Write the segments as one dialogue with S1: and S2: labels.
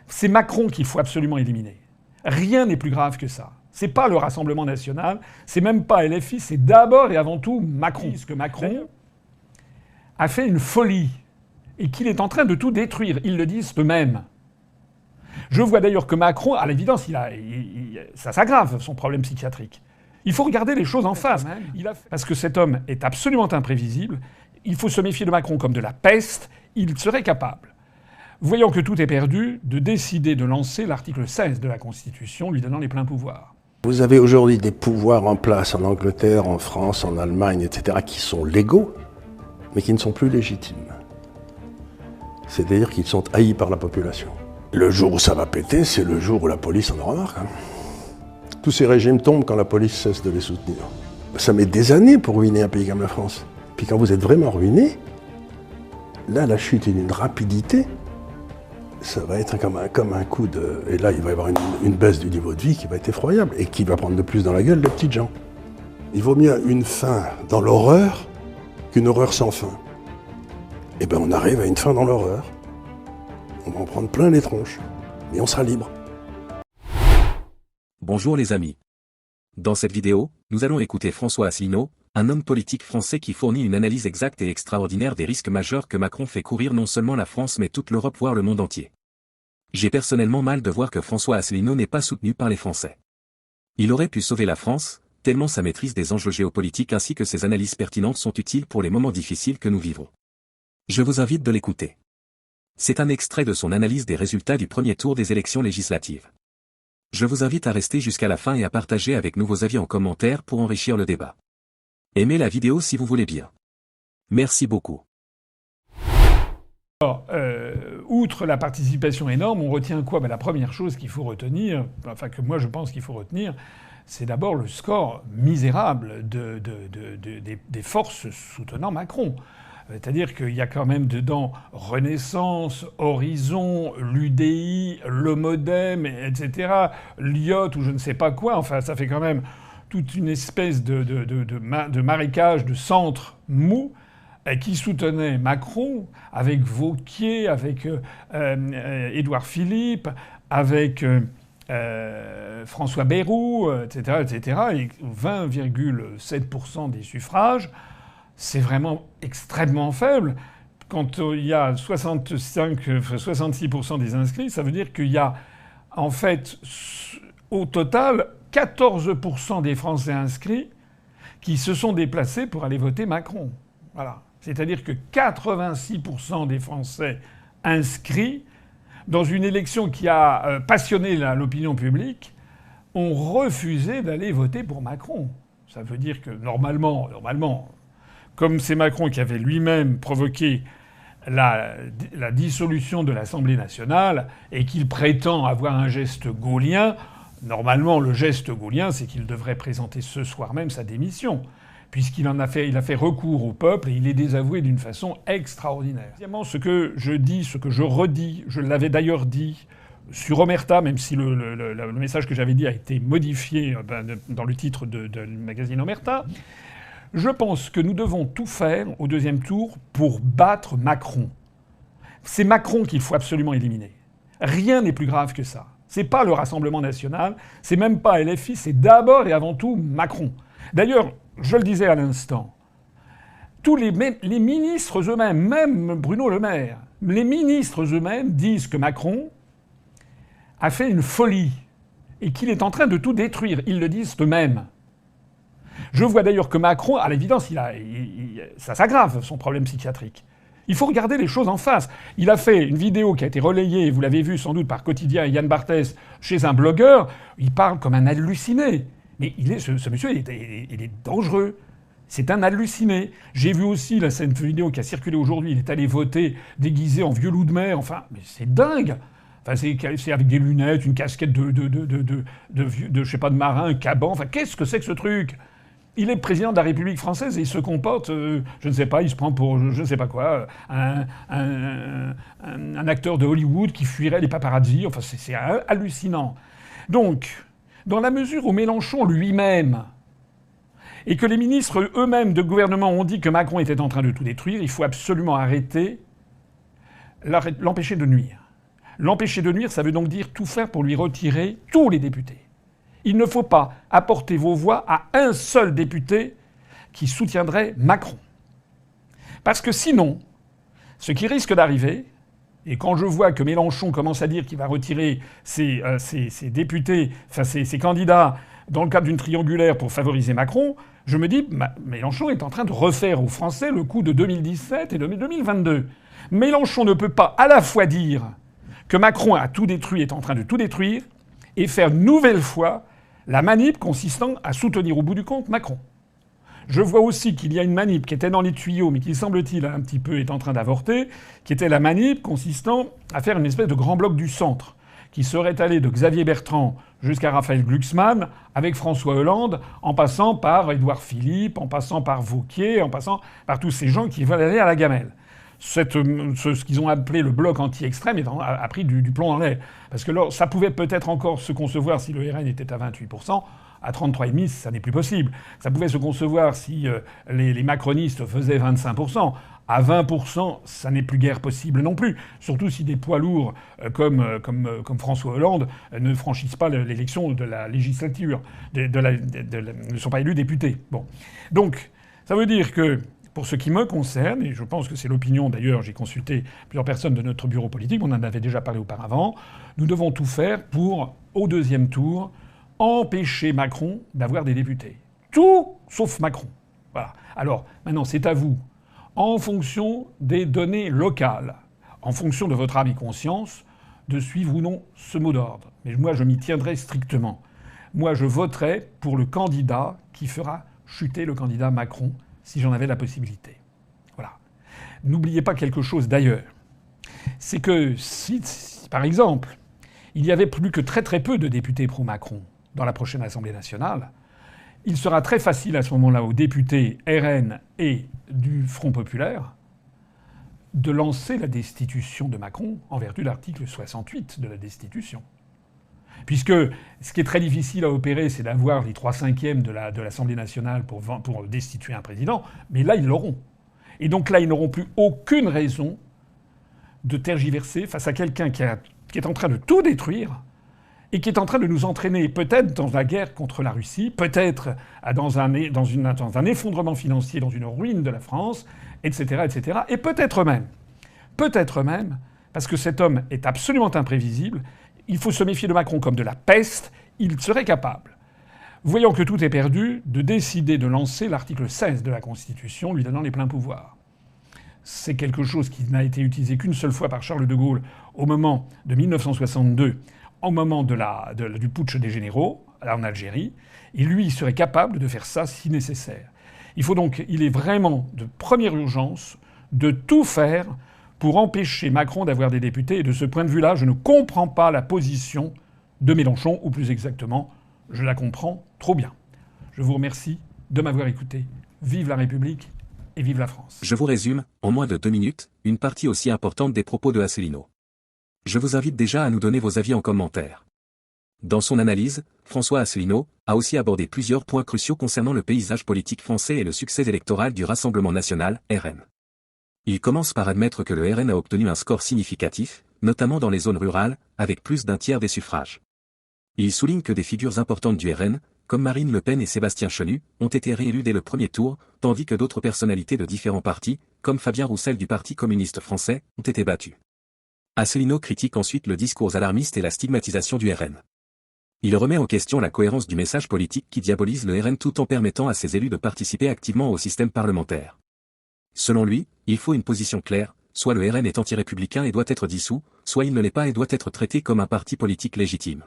S1: C'est Macron qu'il faut absolument éliminer. Rien n'est plus grave que ça. C'est pas le Rassemblement national, c'est même pas LFI, c'est d'abord et avant tout Macron. Parce que Macron a fait une folie et qu'il est en train de tout détruire. Ils le disent eux-mêmes. Je vois d'ailleurs que Macron, à l'évidence, ça s'aggrave, son problème psychiatrique. Il faut regarder les choses en face. Parce que cet homme est absolument imprévisible. Il faut se méfier de Macron comme de la peste. Il serait capable, voyant que tout est perdu, de décider de lancer l'article 16 de la Constitution, lui donnant les pleins pouvoirs.
S2: Vous avez aujourd'hui des pouvoirs en place en Angleterre, en France, en Allemagne, etc., qui sont légaux, mais qui ne sont plus légitimes. C'est-à-dire qu'ils sont haïs par la population. Le jour où ça va péter, c'est le jour où la police en aura marre. Tous ces régimes tombent quand la police cesse de les soutenir. Ça met des années pour ruiner un pays comme la France. Puis quand vous êtes vraiment ruiné, là, la chute est d'une rapidité. Ça va être comme un coup de... Et là, il va y avoir une baisse du niveau de vie qui va être effroyable et qui va prendre de plus dans la gueule les petites gens. Il vaut mieux une fin dans l'horreur qu'une horreur sans fin. Eh bien, on arrive à une fin dans l'horreur. On va en prendre plein les tronches. Mais on sera libre.
S3: Bonjour les amis. Dans cette vidéo, nous allons écouter François Asselineau, un homme politique français qui fournit une analyse exacte et extraordinaire des risques majeurs que Macron fait courir non seulement la France mais toute l'Europe voire le monde entier. J'ai personnellement mal de voir que François Asselineau n'est pas soutenu par les Français. Il aurait pu sauver la France, tellement sa maîtrise des enjeux géopolitiques ainsi que ses analyses pertinentes sont utiles pour les moments difficiles que nous vivons. Je vous invite de l'écouter. C'est un extrait de son analyse des résultats du premier tour des élections législatives. Je vous invite à rester jusqu'à la fin et à partager avec nous vos avis en commentaire pour enrichir le débat. Aimez la vidéo si vous voulez bien. Merci beaucoup.
S1: Alors, outre la participation énorme, on retient quoi ? La première chose qu'il faut retenir, enfin que moi je pense qu'il faut retenir, c'est d'abord le score misérable des forces soutenant Macron. C'est-à-dire qu'il y a quand même dedans Renaissance, Horizon, l'UDI, le Modem, etc., l'IOT ou je ne sais pas quoi. Enfin, ça fait quand même toute une espèce de marécage, de centre mou qui soutenait Macron, avec Wauquiez, avec Édouard Philippe, avec François Bayrou, etc., etc., et 20,7% des suffrages. C'est vraiment extrêmement faible. Quand il y a 66% des inscrits, ça veut dire qu'il y a, en fait, au total, 14% des Français inscrits qui se sont déplacés pour aller voter Macron. Voilà. C'est-à-dire que 86% des Français inscrits dans une élection qui a passionné l'opinion publique ont refusé d'aller voter pour Macron. Ça veut dire que normalement, comme c'est Macron qui avait lui-même provoqué la dissolution de l'Assemblée nationale et qu'il prétend avoir un geste gaullien, normalement le geste gaullien, c'est qu'il devrait présenter ce soir même sa démission, puisqu'il a fait recours au peuple et il est désavoué d'une façon extraordinaire. Évidemment, ce que je dis, ce que je redis, je l'avais d'ailleurs dit sur Omerta, même si le message que j'avais dit a été modifié dans le titre du magazine Omerta. Je pense que nous devons tout faire au deuxième tour pour battre Macron. C'est Macron qu'il faut absolument éliminer. Rien n'est plus grave que ça. C'est pas le Rassemblement national, c'est même pas LFI, c'est d'abord et avant tout Macron. D'ailleurs, je le disais à l'instant, tous les ministres eux-mêmes, même Bruno Le Maire, les ministres eux-mêmes disent que Macron a fait une folie et qu'il est en train de tout détruire. Ils le disent eux-mêmes. Je vois d'ailleurs que Macron, à l'évidence, ça s'aggrave, son problème psychiatrique. Il faut regarder les choses en face. Il a fait une vidéo qui a été relayée, vous l'avez vu sans doute par Quotidien et Yann Barthès, chez un blogueur. Il parle comme un halluciné. Mais ce monsieur, il est dangereux. C'est un halluciné. J'ai vu aussi cette vidéo qui a circulé aujourd'hui. Il est allé voter déguisé en vieux loup de mer. Enfin, mais c'est dingue. Enfin, c'est avec des lunettes, une casquette je sais pas, de marin, un caban. Enfin, qu'est-ce que c'est que ce truc ? Il est président de la République française et il se comporte, je ne sais pas, il se prend pour je ne sais pas quoi, un acteur de Hollywood qui fuirait les paparazzis. Enfin, c'est hallucinant. Donc, dans la mesure où Mélenchon lui-même et que les ministres eux-mêmes de gouvernement ont dit que Macron était en train de tout détruire, il faut absolument arrêter, l'empêcher de nuire. L'empêcher de nuire, ça veut donc dire tout faire pour lui retirer tous les députés. Il ne faut pas apporter vos voix à un seul député qui soutiendrait Macron. Parce que sinon, ce qui risque d'arriver, et quand je vois que Mélenchon commence à dire qu'il va retirer ses députés, enfin ses candidats dans le cadre d'une triangulaire pour favoriser Macron, je me dis, Mélenchon est en train de refaire aux Français le coup de 2017 et de 2022. Mélenchon ne peut pas à la fois dire que Macron a tout détruit, est en train de tout détruire, et faire une nouvelle fois la manip consistant à soutenir au bout du compte Macron. Je vois aussi qu'il y a une manip qui était dans les tuyaux, mais qui semble-t-il un petit peu est en train d'avorter, qui était la manip consistant à faire une espèce de grand bloc du centre, qui serait allé de Xavier Bertrand jusqu'à Raphaël Glucksmann, avec François Hollande, en passant par Édouard Philippe, en passant par Wauquiez, en passant par tous ces gens qui veulent aller à la gamelle. Ce qu'ils ont appelé le bloc anti-extrême a pris du plomb dans l'aile. Parce que là, ça pouvait peut-être encore se concevoir si le RN était à 28%. À 33,5%, ça n'est plus possible. Ça pouvait se concevoir si les macronistes faisaient 25%. À 20%, ça n'est plus guère possible non plus. Surtout si des poids lourds comme François Hollande ne franchissent pas l'élection de la législature, ne sont pas élus députés. Bon. Donc, ça veut dire que, pour ce qui me concerne, et je pense que c'est l'opinion, d'ailleurs, j'ai consulté plusieurs personnes de notre bureau politique, on en avait déjà parlé auparavant, nous devons tout faire pour, au deuxième tour, empêcher Macron d'avoir des députés. Tout sauf Macron. Voilà. Alors, maintenant, c'est à vous, en fonction des données locales, en fonction de votre âme et conscience, de suivre ou non ce mot d'ordre. Mais moi, je m'y tiendrai strictement. Moi, je voterai pour le candidat qui fera chuter le candidat Macron, si j'en avais la possibilité. Voilà. N'oubliez pas quelque chose d'ailleurs. C'est que si, par exemple, il y avait plus que très très peu de députés pro-Macron dans la prochaine Assemblée nationale, il sera très facile à ce moment-là aux députés RN et du Front populaire de lancer la destitution de Macron en vertu de l'article 68 de la destitution. Puisque ce qui est très difficile à opérer, c'est d'avoir les 3/5 de l'Assemblée nationale pour destituer un président, mais là, ils l'auront. Et donc là, ils n'auront plus aucune raison de tergiverser face à quelqu'un qui est en train de tout détruire et qui est en train de nous entraîner peut-être dans la guerre contre la Russie, peut-être dans un effondrement financier, dans une ruine de la France, etc., etc. Et peut-être même, parce que cet homme est absolument imprévisible, il faut se méfier de Macron comme de la peste, il serait capable, voyant que tout est perdu, de décider de lancer l'article 16 de la Constitution, lui donnant les pleins pouvoirs. C'est quelque chose qui n'a été utilisé qu'une seule fois par Charles de Gaulle au moment de 1962, au moment du putsch des généraux en Algérie. Et lui, il serait capable de faire ça si nécessaire. Il est vraiment de première urgence de tout faire pour empêcher Macron d'avoir des députés. Et de ce point de vue-là, je ne comprends pas la position de Mélenchon, ou plus exactement, je la comprends trop bien. Je vous remercie de m'avoir écouté. Vive la République et vive la France.
S3: Je vous résume, en moins de 2 minutes, une partie aussi importante des propos de Asselineau. Je vous invite déjà à nous donner vos avis en commentaire. Dans son analyse, François Asselineau a aussi abordé plusieurs points cruciaux concernant le paysage politique français et le succès électoral du Rassemblement national, RN. Il commence par admettre que le RN a obtenu un score significatif, notamment dans les zones rurales, avec plus d'un tiers des suffrages. Il souligne que des figures importantes du RN, comme Marine Le Pen et Sébastien Chenu, ont été réélus dès le premier tour, tandis que d'autres personnalités de différents partis, comme Fabien Roussel du Parti communiste français, ont été battues. Asselineau critique ensuite le discours alarmiste et la stigmatisation du RN. Il remet en question la cohérence du message politique qui diabolise le RN tout en permettant à ses élus de participer activement au système parlementaire. Selon lui, il faut une position claire, soit le RN est anti-républicain et doit être dissous, soit il ne l'est pas et doit être traité comme un parti politique légitime.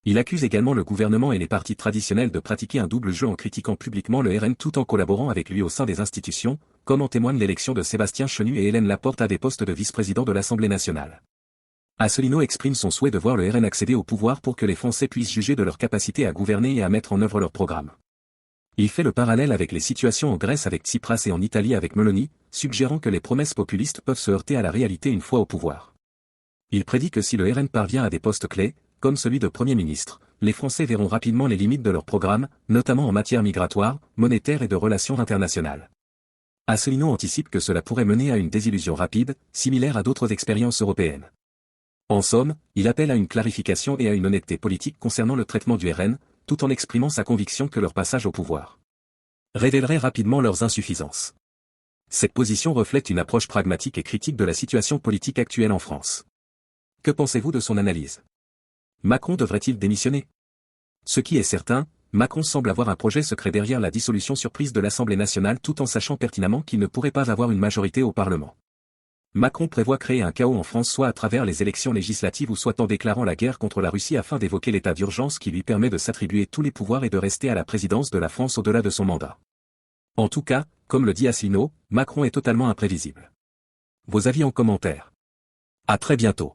S3: Il accuse également le gouvernement et les partis traditionnels de pratiquer un double jeu en critiquant publiquement le RN tout en collaborant avec lui au sein des institutions, comme en témoigne l'élection de Sébastien Chenu et Hélène Laporte à des postes de vice-président de l'Assemblée nationale. Asselineau exprime son souhait de voir le RN accéder au pouvoir pour que les Français puissent juger de leur capacité à gouverner et à mettre en œuvre leur programme. Il fait le parallèle avec les situations en Grèce avec Tsipras et en Italie avec Meloni, suggérant que les promesses populistes peuvent se heurter à la réalité une fois au pouvoir. Il prédit que si le RN parvient à des postes clés, comme celui de Premier ministre, les Français verront rapidement les limites de leur programme, notamment en matière migratoire, monétaire et de relations internationales. Asselineau anticipe que cela pourrait mener à une désillusion rapide, similaire à d'autres expériences européennes. En somme, il appelle à une clarification et à une honnêteté politique concernant le traitement du RN, tout en exprimant sa conviction que leur passage au pouvoir révélerait rapidement leurs insuffisances. Cette position reflète une approche pragmatique et critique de la situation politique actuelle en France. Que pensez-vous de son analyse? Macron devrait-il démissionner? Ce qui est certain, Macron semble avoir un projet secret derrière la dissolution surprise de l'Assemblée nationale tout en sachant pertinemment qu'il ne pourrait pas avoir une majorité au Parlement. Macron prévoit créer un chaos en France soit à travers les élections législatives ou soit en déclarant la guerre contre la Russie afin d'évoquer l'état d'urgence qui lui permet de s'attribuer tous les pouvoirs et de rester à la présidence de la France au-delà de son mandat. En tout cas, comme le dit Asselineau, Macron est totalement imprévisible. Vos avis en commentaire. À très bientôt.